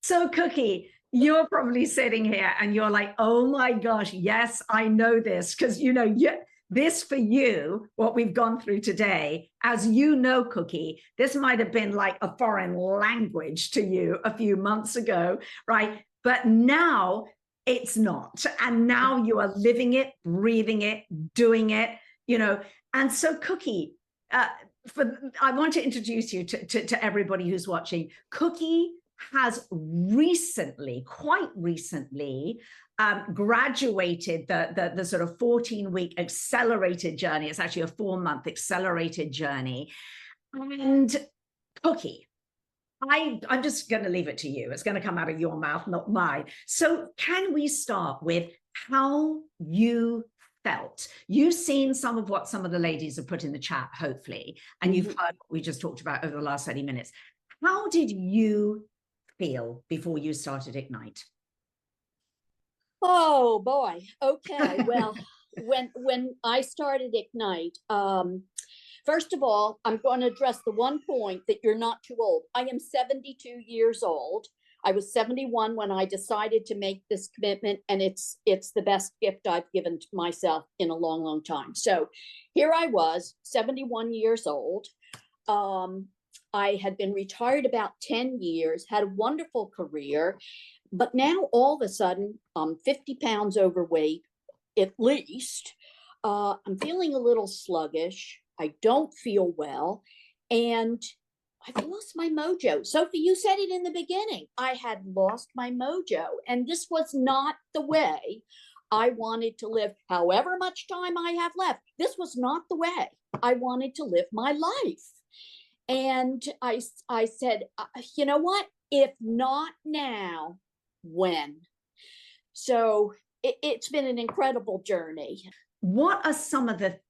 So, Cookie, you're probably sitting here and you're like, oh my gosh, yes, I know this. Because, this for you, what we've gone through today, as you know, Cookie, this might have been like a foreign language to you a few months ago, right? But now it's not. And now you are living it, breathing it, doing it, you know. And so, Cookie, uh, I want to introduce you to everybody who's watching. Cookie has recently, quite recently, graduated the sort of 14-week accelerated journey. It's actually a 4-month accelerated journey. And Cookie, I'm just going to leave it to you. It's going to come out of your mouth, not mine. So can we start with how you felt? You've seen some of what some of the ladies have put in the chat, hopefully, and you've heard what we just talked about over the last 30 minutes. How did you feel before you started Ignite? Oh boy. Okay. Well, when I started Ignite, first of all, I'm going to address the one point that you're not too old. I am 72 years old. I was 71 when I decided to make this commitment, and it's the best gift I've given to myself in a long, long time. So here I was, 71 years old. I had been retired about 10 years, had a wonderful career, but now all of a sudden, I'm 50 pounds overweight, at least. I'm feeling a little sluggish. I don't feel well. And I've lost my mojo. Sophie, you said it in the beginning. I had lost my mojo. And this was not the way I wanted to live. However much time I have left, this was not the way I wanted to live my life. And I said, you know what? If not now, when? So it's been an incredible journey. What are some of the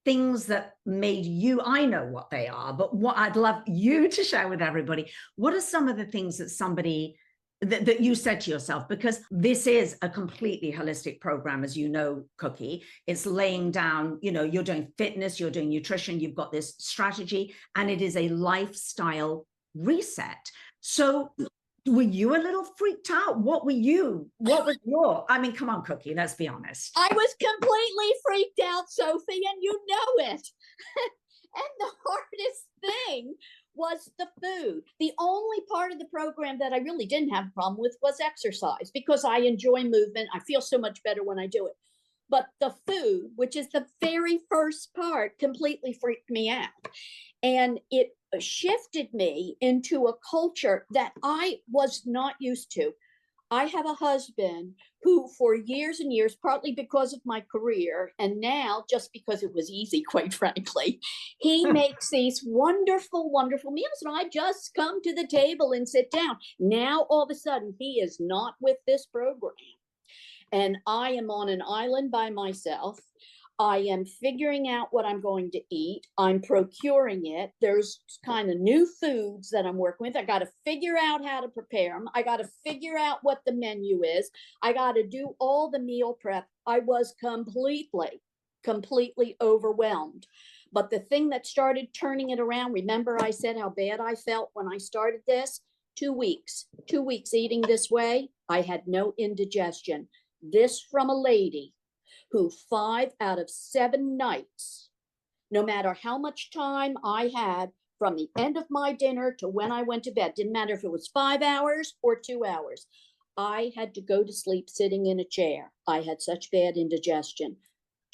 things that made you, I know what they are, but what I'd love you to share with everybody, what are some of the things that you said to yourself? Because this is a completely holistic program, as you know, Cookie. It's laying down, you're doing fitness, you're doing nutrition, you've got this strategy, and it is a lifestyle reset. So were you a little freaked out? What was I mean, come on, Cookie, let's be honest. I was completely freaked out, Sophie, and you know it. And the hardest thing was the food. The only part of the program that I really didn't have a problem with was exercise, because I enjoy movement. I feel so much better when I do it. But the food, which is the very first part, completely freaked me out. And it shifted me into a culture that I was not used to. I have a husband who, for years and years, partly because of my career, and now just because it was easy, quite frankly, he makes these wonderful, wonderful meals, and I just come to the table and sit down. Now, all of a sudden, he is not with this program, and I am on an island by myself. I am figuring out what I'm going to eat. I'm procuring it. There's kind of new foods that I'm working with. I got to figure out how to prepare them. I got to figure out what the menu is. I got to do all the meal prep. I was completely overwhelmed. But the thing that started turning it around, remember I said how bad I felt when I started this? 2 weeks eating this way, I had no indigestion. This from a lady who 5 out of 7 nights, no matter how much time I had from the end of my dinner to when I went to bed, didn't matter if it was 5 hours or 2 hours, I had to go to sleep sitting in a chair. I had such bad indigestion.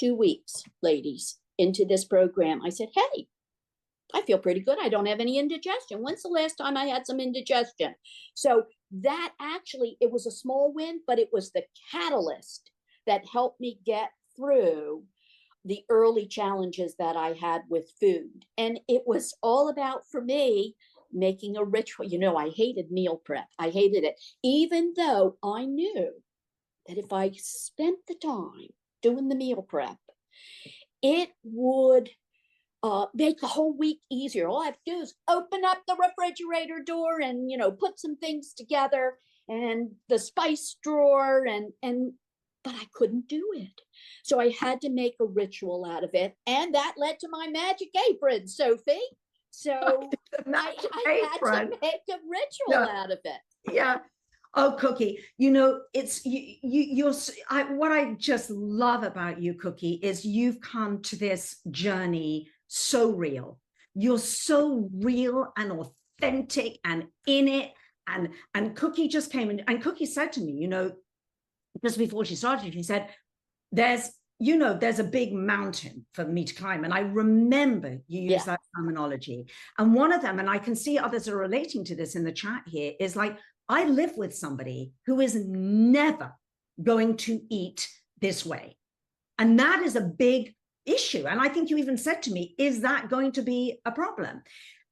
2 weeks, ladies, into this program, I said, hey, I feel pretty good. I don't have any indigestion. When's the last time I had some indigestion? So that actually, it was a small win, but it was the catalyst that helped me get through the early challenges that I had with food. And it was all about, for me, making a ritual. I hated meal prep. I hated it, even though I knew that if I spent the time doing the meal prep, it would make the whole week easier. All I have to do is open up the refrigerator door and, put some things together, and the spice drawer, but I couldn't do it. So I had to make a ritual out of it. And that led to my magic apron, Sophie. So That's I had apron. to make a ritual Yeah. out of it. Yeah. Oh, Cookie, it's what I just love about you, Cookie, is you've come to this journey so real. You're so real and authentic and in it. And Cookie just came in, and Cookie said to me, just before she started, she said, there's a big mountain for me to climb. And I remember you use that terminology. And one of them, and I can see others are relating to this in the chat here, is like, I live with somebody who is never going to eat this way. And that is a big issue. And I think you even said to me, is that going to be a problem?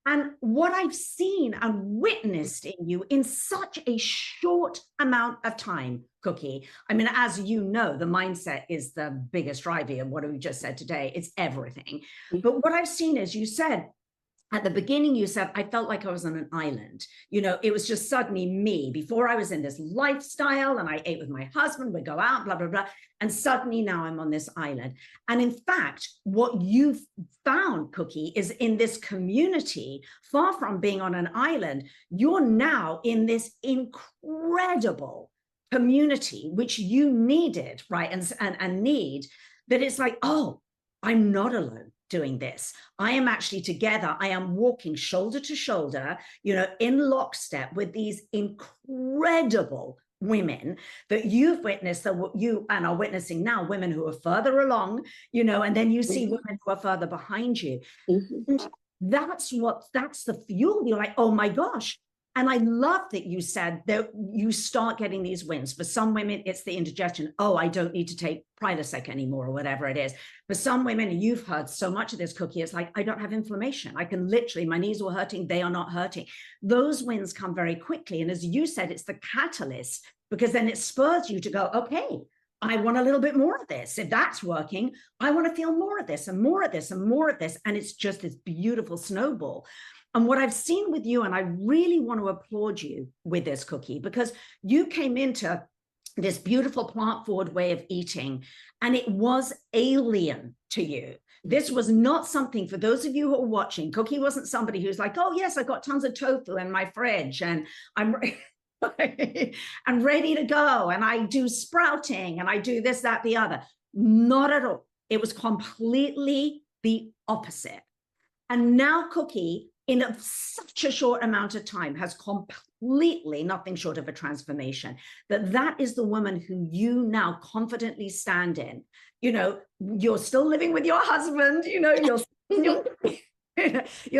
And what I've seen and witnessed in you in such a short amount of time, Cookie, I mean, as you know, the mindset is the biggest driver of what we just said today. It's everything. But what I've seen is, you said, at the beginning, you said, I felt like I was on an island. It was just suddenly me. Before, I was in this lifestyle and I ate with my husband, we'd go out, blah, blah, blah. And suddenly now I'm on this island. And in fact, what you've found, Cookie, is in this community, far from being on an island, you're now in this incredible community, which you needed, right? And need, that it's like, oh, I'm not alone doing this. I am actually together. I am walking shoulder to shoulder, in lockstep with these incredible women that you've witnessed, that you and are witnessing now, women who are further along, and then you see women who are further behind you. And that's the fuel. You're like, oh my gosh. And I love that you said that you start getting these wins. For some women, it's the indigestion. Oh, I don't need to take Prilosec anymore, or whatever it is. For some women, you've heard so much of this, Cookie, it's like, I don't have inflammation. I can literally, my knees were hurting, they are not hurting. Those wins come very quickly. And as you said, it's the catalyst, because then it spurs you to go, okay, I want a little bit more of this. If that's working, I want to feel more of this and more of this and more of this. And it's just this beautiful snowball. And what I've seen with you, and I really want to applaud you with this, Cookie, because you came into this beautiful plant-forward way of eating, and it was alien to you. This was not something, for those of you who are watching, Cookie wasn't somebody who's like, oh, yes, I got tons of tofu in my fridge, and I'm ready to go, and I do sprouting, and I do this, that, the other. Not at all. It was completely the opposite. And now Cookie, in such a short amount of time, has completely nothing short of a transformation. That is the woman who you now confidently stand in. You're still living with your husband, you're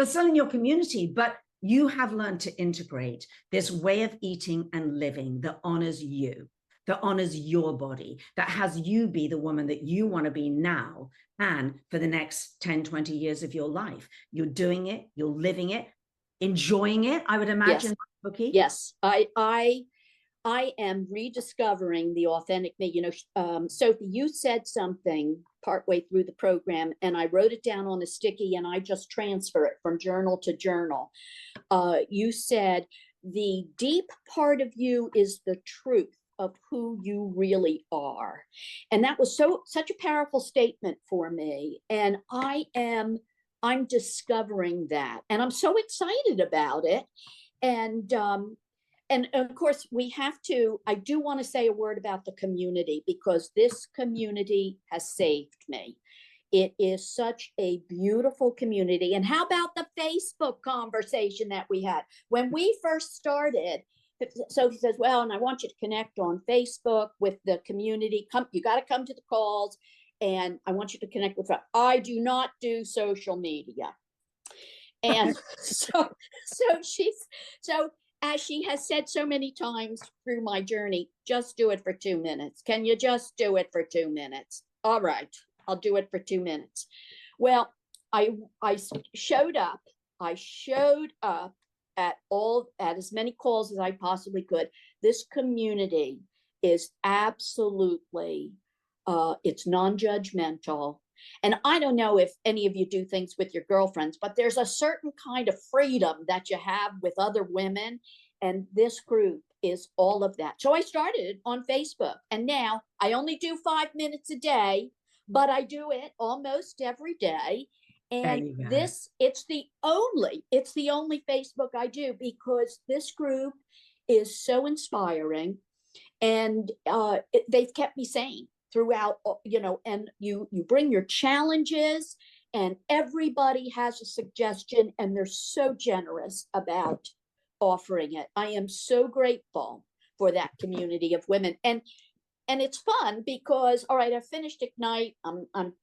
still in your community, but you have learned to integrate this way of eating and living that honors you, that honors your body, that has you be the woman that you want to be now and for the next 10, 20 years of your life. You're doing it, you're living it, enjoying it, I would imagine. Yes. Cookie? Yes, I am rediscovering the authentic me. Sophie, you said something partway through the program, and I wrote it down on a sticky, and I just transfer it from journal to journal. You said, the deep part of you is the truth of who you really are. And that was such a powerful statement for me. And I'm discovering that, and I'm so excited about it. And of course, I do want to say a word about the community, because this community has saved me. It is such a beautiful community. And how about the Facebook conversation that we had when we first started? Sophie says, well, and I want you to connect on Facebook with the community. You got to come to the calls, and I want you to connect with. I do not do social media. And so as she has said so many times through my journey, just do it for 2 minutes. Can you just do it for 2 minutes? All right, I'll do it for 2 minutes. Well, I showed up. I showed up at as many calls as I possibly could. This community is absolutely, it's non-judgmental. And I don't know if any of you do things with your girlfriends, but there's a certain kind of freedom that you have with other women. And this group is all of that. So I started on Facebook, and now I only do 5 minutes a day, but I do it almost every day. And you go. this, it's the only Facebook I do, because this group is so inspiring, and they've kept me sane throughout, and you bring your challenges, and everybody has a suggestion, and they're so generous about offering it. I am so grateful for that community of women. And it's fun because, all right, I've finished Ignite.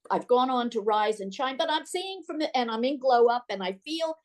I've gone on to Rise and Shine, but I'm seeing and I'm in Glow Up, and I feel,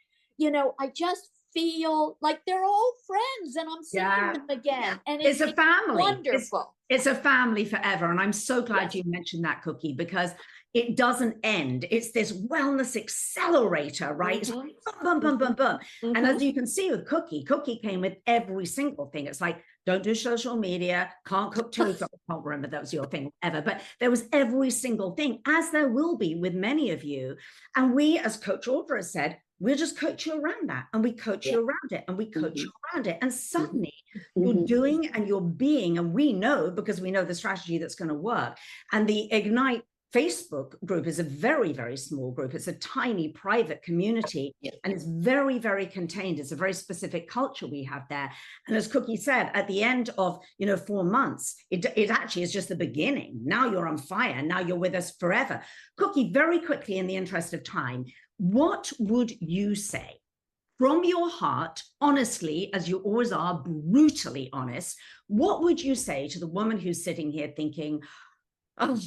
I just feel like they're all friends, and I'm seeing them again. And it's a family. Wonderful. It's a family forever. And I'm so glad you mentioned that, Cookie, because it doesn't end. It's this wellness accelerator, right? Mm-hmm. It's like boom, boom, boom, boom. Mm-hmm. And as you can see with Cookie came with every single thing. It's like, don't do social media, can't cook tofu. I can't remember that was your thing ever, but there was every single thing, as there will be with many of you. And we, as Coach Audra has said, we'll just coach you around that, and we coach you around it, and we coach you around it. And suddenly you're doing and you're being, and we know, because we know the strategy that's going to work. And the Ignite Facebook group is a very, very small group. It's a tiny private community, and it's very, very contained. It's a very specific culture we have there. And as Cookie said, at the end of 4 months, it actually is just the beginning. Now you're on fire. Now you're with us forever. Cookie, very quickly, in the interest of time, what would you say from your heart, honestly, as you always are, brutally honest? What would you say to the woman who's sitting here thinking, oh,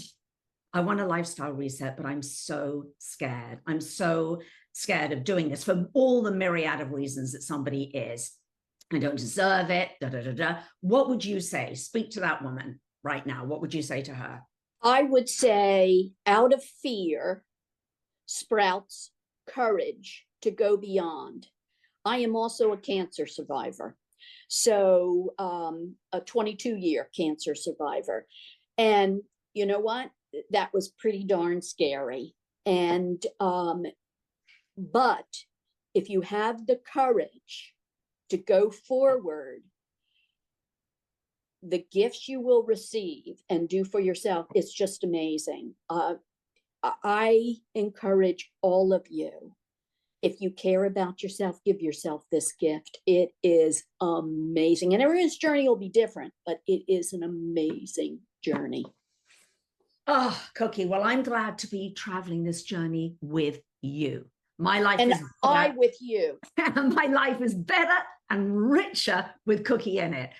I want a lifestyle reset, but I'm so scared. I'm so scared of doing this for all the myriad of reasons that somebody is. I don't deserve it, da, da, da, da. What would you say? Speak to that woman right now. What would you say to her? I would say, out of fear sprouts courage to go beyond. I am also a cancer survivor. So a 22-year cancer survivor. And you know what? That was pretty darn scary. And, but if you have the courage to go forward, the gifts you will receive and do for yourself, it's just amazing. I encourage all of you, if you care about yourself, give yourself this gift. It is amazing. And everyone's journey will be different, but it is an amazing journey. Oh, Cookie, well, I'm glad to be traveling this journey with you. My life and is better. I with you. My life is better and richer with Cookie in it.